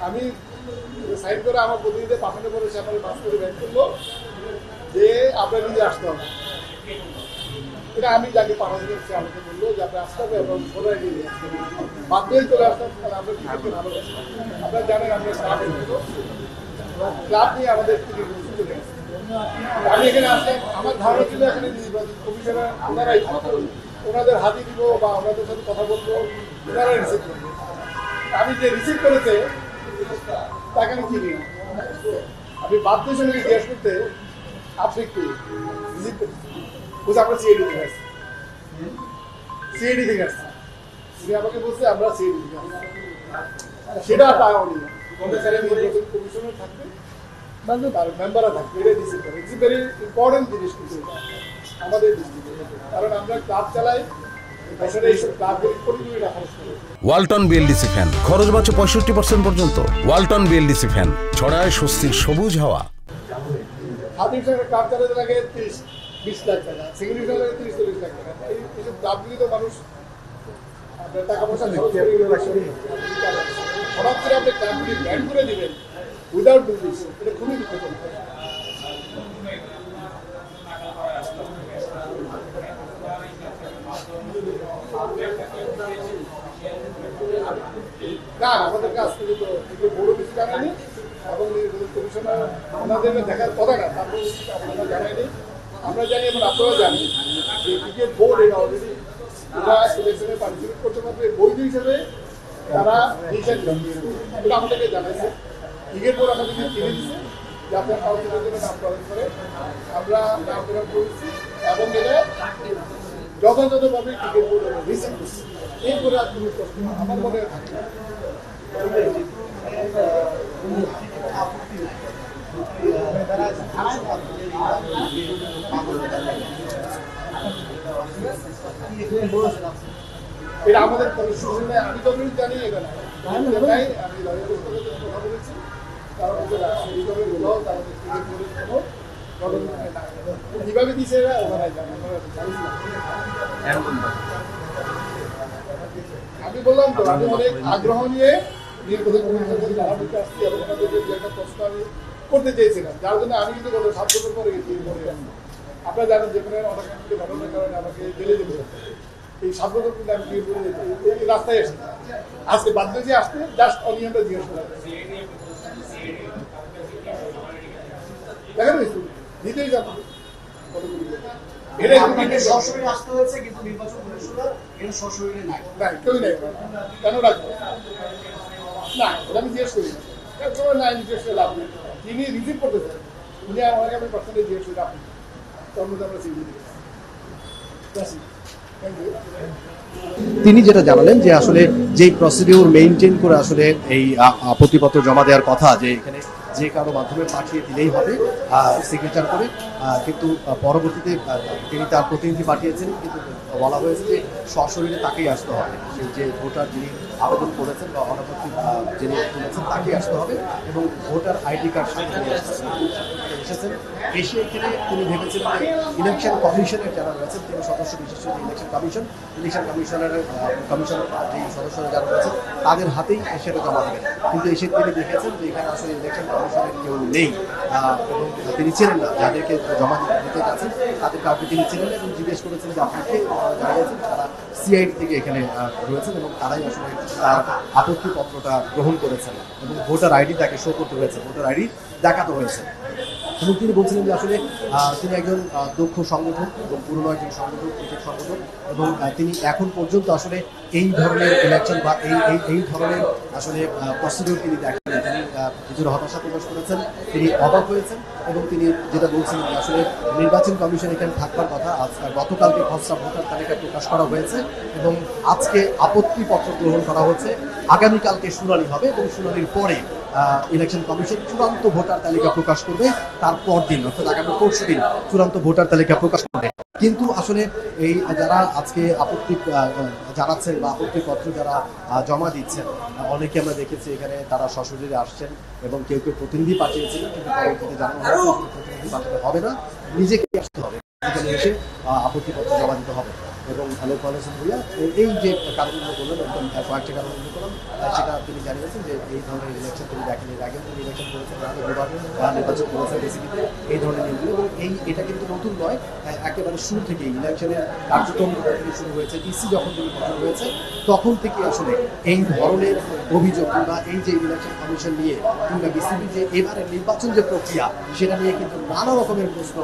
আমি সাইন করে আমার প্রতিনিধি পাঠানো পরে সে আমার মাস করে ব্যাক করলো যে আপনার নিজে আসতে হবে। এটা আমি যাকে পাঠাতে সে আমাকে বললো যে আপনি আসতে হবে এবং সবাই নিয়ে বাধ্য হয়ে চলে আসতাম। আমরা কি করতে ভালো আপনারা জানেন আমরা ক্লাব নিয়ে আমাদের আমি এখানে আসলাম। আমার ধারণা ছিল এখানে নির্বাচন কমিশনার ওনারাই ওনাদের হাতে দিব বা ওনাদের সাথে কথা বলবো, ওনারাই রিসিভ করবো। আমি যে রিসিভ করেছে তাকে আমি চিনি না। আমি বাধ্য সঙ্গে জিজ্ঞেস করতে আপনি কি রিসিভ করতে বুঝে আমরা সিআইডি থেকে আসছি, সিআইডি থেকে আসছি। উনি আমাকে বলছে আমরা সিআইডি থেকে আসছি, সেটা পাওয়া উনি নির্বাচন কমিশনার থাকবে তার মেম্বাররা থাকবে, এটা রিসিভ করে। ইটস ভেরি ইম্পর্টেন্ট জিনিস কিন্তু আমাদের দৃষ্টিতে, কারণ আমরা ক্লাব চালাই। ওয়ালটন বিএলডিসি ফ্যান খরচ বাঁচে 65% পর্যন্ত। ওয়ালটন বিএলডিসি ফ্যান ছড়ায় স্বস্তির সবুজ হাওয়া। ক্লাব চালাতে লাগে 30-20 লাখ টাকা, সেক্রেটারি লাগে 30-40 লাখ টাকা। এইসব ক্লাবগুলি তো মানুষ টাকা পয়সা খরচ করে হঠাৎ করে আপনি ক্লাবগুলি ব্যান করে দিবেন উইদাউট নোটিস, এটা খুবই দুঃখজনক। না আমাদের কাছ থেকে তো বড় কিছু জানায়নি এবং কমিশনার ওনাদের দেখার কথা না, তারপরে আপনারা জানায়নি। আমরা জানি এবং আপনারা জানি যে ক্রিকেট বোর্ড এটা অলরেডি ওরা সিলেকশনে পার্টিসিপেট করতে পারবে বৈধ হিসেবে তারা ডিসিশন এটা আমাদেরকে জানাইছে। ক্রিকেট বোর্ড আমাদেরকে চিনে দিচ্ছে যে আপনার কাউন্সিলের জন্য নাম প্রদান করে, আমরা নাম প্রদান করেছি এবং এটা যথাযথভাবে ক্রিকেট বোর্ড রিসিভ করছি। এরপরে আর কোনো প্রশ্ন আমার মনে থাকে না। এটা আমাদের কনস্টিটিউশনে আমি যতটুকু জানি এটা নাই। আমি লয়ারের সাথে কথা বলেছি, কারণ সেইভাবে বলাও তাদের ক্রিকেট বোর্ডের কোনো কিভাবে দিচ্ছে এরা ওনারাই জানে, আমরা জানি না। আমি বললাম তো আমি অনেক আগ্রহ নিয়ে নির্বাচন কমিশনের জানাতে আসছি এবং ওনাদেরকে যে একটা প্রশ্ন আমি করতে চেয়েছিলাম, যার জন্য আমি কিন্তু গত 7 বছর পরে গেছি। আপনারা জানেন যেখানে অনেক ঘটনার কারণে আমাকে জেলে যেতে হতো। এই 7 বছর কিন্তু আমি ক্লিয়ার করে যেতে রাস্তায় এসেছি। আজকে বাধ্য যে আসতে জাস্ট অনিয়মটা জিজ্ঞেস করা দেখেন নিজেই জানো সরাসরি আসতে হয়েছে, কিন্তু নির্বাচন কমিশনার এটা সরাসরি নাই, কেউই নাই। কেন রাখবো না, ওটা আমি জিজ্ঞেস করি না, জিজ্ঞেস করে লাভ নেই। তিনি রিসিভ করতে চান, উনি আমাকে আমি পার্সোনালি জিজ্ঞেস করি আপনি তোর মধ্যে আমরা সিগনেচার দিয়েছি। Thank you. তিনি যেটা জানালেন যে আসলে যেই প্রসিডিউর মেইনটেইন করে আসলে এই আপত্তিপত্র জমা দেওয়ার কথা, যে এখানে যে কারো মাধ্যমে পাঠিয়ে দিলেই হবে সিগনেচার করে, কিন্তু পরবর্তীতে তিনি তার প্রতিনিধি পাঠিয়েছেন, কিন্তু বলা হয়েছে যে সশরীরে তাকেই আসতে হবে। সেই যে ভোটার যিনি আবেদন করেছেন বা অনাপত্তি যিনি তুলেছেন তাকেই আসতে হবে এবং ভোটার আইডি কার্ড সাথে নিয়ে এসেছেন। এসে এখানে তিনি ভেবেছিলেন যে ইলেকশন কমিশনের যারা রয়েছেন, তিনি সদস্য বিশেষ ইলেকশন কমিশনের যে সদস্যরা যারা রয়েছেন তাদের হাতেই সেটা জমা দেবেন। কিন্তু এসে তিনি দেখেছেন যে এখানে আসলে ইলেকশন কমিশনের কেউ নেই এবং তিনি ছিলেন না। যাদেরকে জমা দিতে যাচ্ছেন তাদের কাউকে তিনি ছিলেন এবং জিজ্ঞেস করেছেন যে আপনাকে জানিয়েছেন তারা সিআইডি থেকে এখানে রয়েছেন এবং তারাই আসলে তার আপত্তিপত্রটা গ্রহণ করেছেন এবং ভোটার আইডি তাকে শো করতে হয়েছে, ভোটার আইডি দেখাতে হয়েছে। এবং তিনি বলছিলেন যে আসলে তিনি একজন দক্ষ সংগঠক এবং পুরনো একজন সংগঠক, ক্রিকেট সংগঠক, এবং তিনি এখন পর্যন্ত আসলে এই ধরনের ইলেকশন বা এই ধরনের আসলে প্রসিডিউর তিনি দেখেন। তিনি কিছুটা হতাশা প্রকাশ করেছেন, তিনি অবাক হয়েছেন এবং তিনি যেটা বলছিলেন যে আসলে নির্বাচন কমিশন এখানে থাকবার কথা। গতকালকে খসড়া ভোটার তালিকা প্রকাশ করা হয়েছে এবং আজকে আপত্তিপত্র গ্রহণ করা হচ্ছে। আগামীকালকে শুনানি হবে এবং শুনানির পরে ইলেকশন কমিশন চূড়ান্ত ভোটার তালিকা প্রকাশ করবে। তারপর দিন অর্থাৎ আগামী পরশু দিন চূড়ান্ত ভোটার তালিকা প্রকাশ করবে। কিন্তু আসলে এই যারা আজকে আপত্তি জানাচ্ছেন বা আপত্তিপত্র যারা জমা দিচ্ছেন, অনেকে আমরা দেখেছি এখানে তারা সশরীরে আসছেন এবং কেউ কেউ প্রতিনিধি পাঠিয়েছিলেন, কিন্তু পরবর্তীতে জানানো হয়েছে প্রতিনিধি পাঠাতে হবে না, নিজেকে আসতে হবে, এখানে এসে আপত্তিপত্র জমা দিতে হবে। এবং লোক আলোচনা হইয়া এই যে কারণগুলো বললেন একদম কয়েকটা কারণ উল্লেখ করলাম সেটা তিনি জানিয়েছেন যে এই ধরনের ইলেকশন তিনি দেখেন এর আগেও তিনি ইলেকশন করেছেন আগে দুবার নির্বাচন করেছেন বেসিক্যালি এই ধরনের নিয়মগুলো এবং এটা কিন্তু নতুন নয় একেবারে শুরু থেকেই ইলেকশনের কার্যক্রম থেকে শুরু হয়েছে ইসি যখন তিনি গঠন হয়েছে তখন থেকে আসলে এই ধরনের অভিযোগ কিংবা এই যে ইলেকশন কমিশন নিয়ে কিংবা বিসিবি যে এবারে নির্বাচন যে প্রক্রিয়া সেটা নিয়ে কিন্তু নানা রকমের প্রশ্ন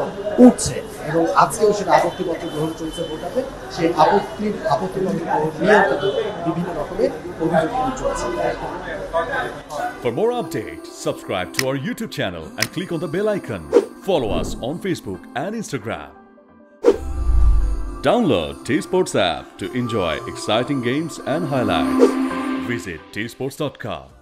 উঠছে এবং আজকেও সেটা আপত্তিপত্র গ্রহণ চলছে ভোটাতে সেই আপত্তিপত্র গ্রহণ নিয়েও কিন্তু বিভিন্ন রকমের অভিযোগ কিন্তু চলছে। For more updates, subscribe to our YouTube channel and click on the bell icon. Follow us on Facebook and Instagram. Download T-Sports app to enjoy exciting games and highlights. Visit tsports.com.